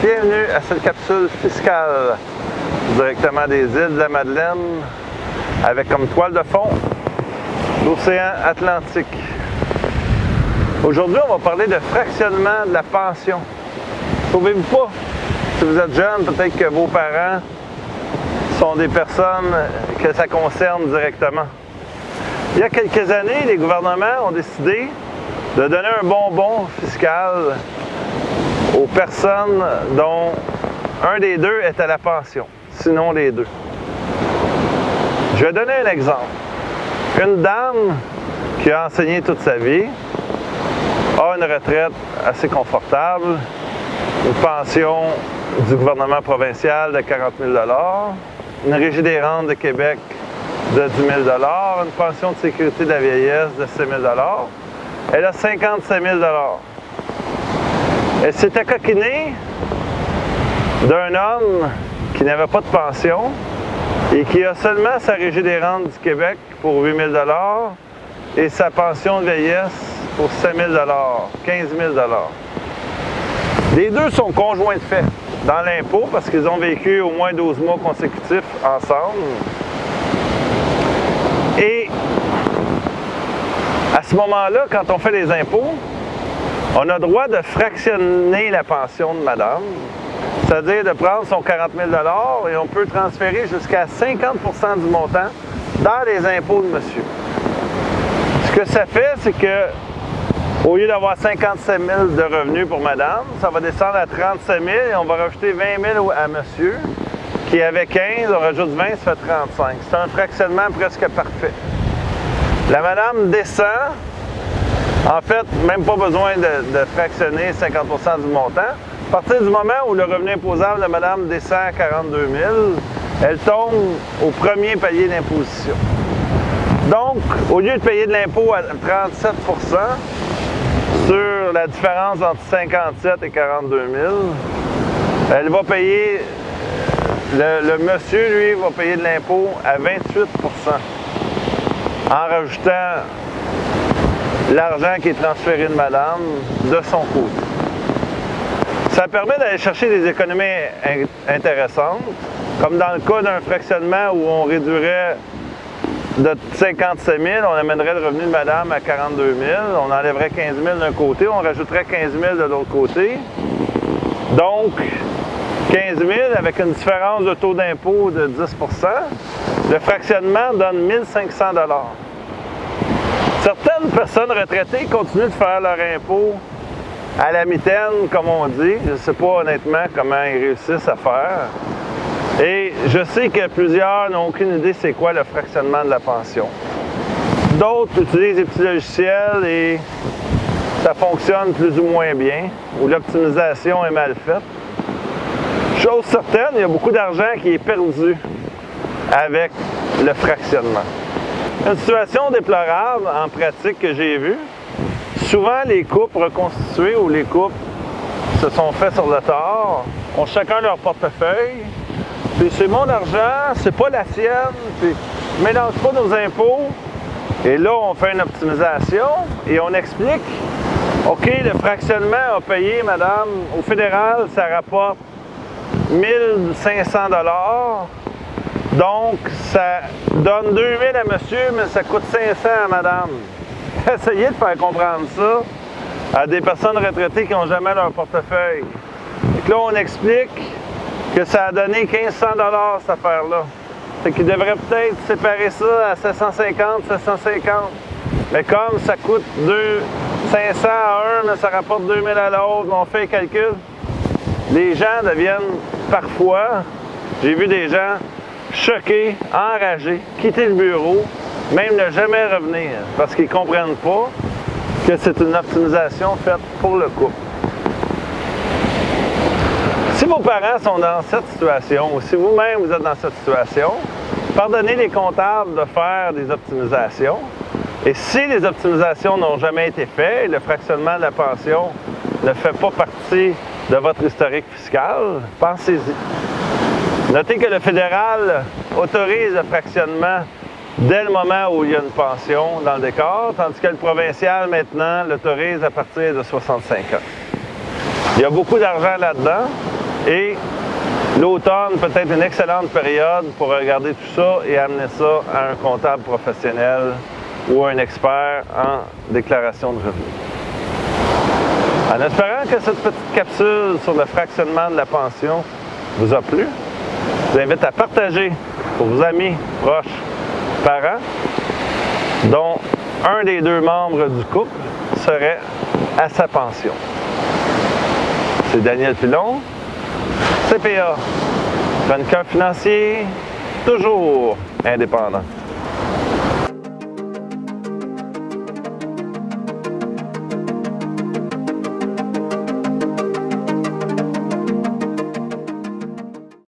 Bienvenue à cette capsule fiscale directement des îles de la Madeleine avec comme toile de fond l'océan Atlantique. Aujourd'hui, on va parler de fractionnement de la pension. Trouvez-vous pas? Si vous êtes jeune, peut-être que vos parents sont des personnes que ça concerne directement. Il y a quelques années, les gouvernements ont décidé de donner un bonbon fiscal aux personnes dont un des deux est à la pension, sinon les deux. Je vais donner un exemple. Une dame qui a enseigné toute sa vie a une retraite assez confortable, une pension du gouvernement provincial de 40 000 $, une régie des rentes de Québec de 10 000 $, une pension de sécurité de la vieillesse de 6 000 $. Elle a 57 000 $. Elle s'était coquinée d'un homme qui n'avait pas de pension et qui a seulement sa régie des rentes du Québec pour 8 000 $ et sa pension de vieillesse pour 7 000 $, 15 000 $. Les deux sont conjoints de fait dans l'impôt parce qu'ils ont vécu au moins 12 mois consécutifs ensemble. Et à ce moment-là, quand on fait les impôts, on a le droit de fractionner la pension de madame, c'est-à-dire de prendre son 40 000 $ et on peut transférer jusqu'à 50 % du montant dans les impôts de monsieur. Ce que ça fait, c'est que au lieu d'avoir 57 000 de revenus pour madame, ça va descendre à 37 000 et on va rajouter 20 000 à monsieur, qui avait 15, on rajoute 20, ça fait 35. C'est un fractionnement presque parfait. La madame descend. En fait, même pas besoin de fractionner 50 % du montant. À partir du moment où le revenu imposable de madame descend à 42 000, elle tombe au premier palier d'imposition. Donc, au lieu de payer de l'impôt à 37 % sur la différence entre 57 et 42 000, elle va payer, le monsieur, lui, va payer de l'impôt à 28 % en rajoutant l'argent qui est transféré de madame de son côté. Ça permet d'aller chercher des économies intéressantes, comme dans le cas d'un fractionnement où on réduirait de 57 000, on amènerait le revenu de madame à 42 000, on enlèverait 15 000 d'un côté, on rajouterait 15 000 de l'autre côté. Donc, 15 000 avec une différence de taux d'impôt de 10 %, le fractionnement donne 1 500 $. Certaines personnes retraitées continuent de faire leur impôt à la mitaine, comme on dit. Je ne sais pas honnêtement comment ils réussissent à faire. Et je sais que plusieurs n'ont aucune idée c'est quoi le fractionnement de la pension. D'autres utilisent des petits logiciels et ça fonctionne plus ou moins bien, ou l'optimisation est mal faite. Chose certaine, il y a beaucoup d'argent qui est perdu avec le fractionnement. Une situation déplorable en pratique que j'ai vue, souvent les couples reconstitués ou les couples se sont faits sur le tard, ont chacun leur portefeuille, puis c'est mon argent, c'est pas la sienne, puis mélange pas nos impôts, et là on fait une optimisation et on explique, OK, le fractionnement a payé, madame, au fédéral, ça rapporte 1 500 $. Donc, ça donne 2 000 à monsieur, mais ça coûte 500 à madame. Essayez de faire comprendre ça à des personnes retraitées qui n'ont jamais leur portefeuille. Et là, on explique que ça a donné 1 500 $ cette affaire-là. C'est qu'ils devraient peut-être séparer ça à 750, 750. Mais comme ça coûte 500 à un, mais ça rapporte 2 000 à l'autre, on fait le calcul. Les gens deviennent parfois, j'ai vu des gens choqués, enragés, quitter le bureau, même ne jamais revenir, parce qu'ils ne comprennent pas que c'est une optimisation faite pour le couple. Si vos parents sont dans cette situation, ou si vous-même vous êtes dans cette situation, pardonnez les comptables de faire des optimisations. Et si les optimisations n'ont jamais été faites, et le fractionnement de la pension ne fait pas partie de votre historique fiscal, pensez-y. Notez que le fédéral autorise le fractionnement dès le moment où il y a une pension dans le décor, tandis que le provincial, maintenant, l'autorise à partir de 65 ans. Il y a beaucoup d'argent là-dedans. Et l'automne peut être une excellente période pour regarder tout ça et amener ça à un comptable professionnel ou un expert en déclaration de revenus. En espérant que cette petite capsule sur le fractionnement de la pension vous a plu, je vous invite à partager pour vos amis, proches, parents, dont un des deux membres du couple serait à sa pension. C'est Daniel Pilon, CPA, chroniqueur financier, toujours indépendant.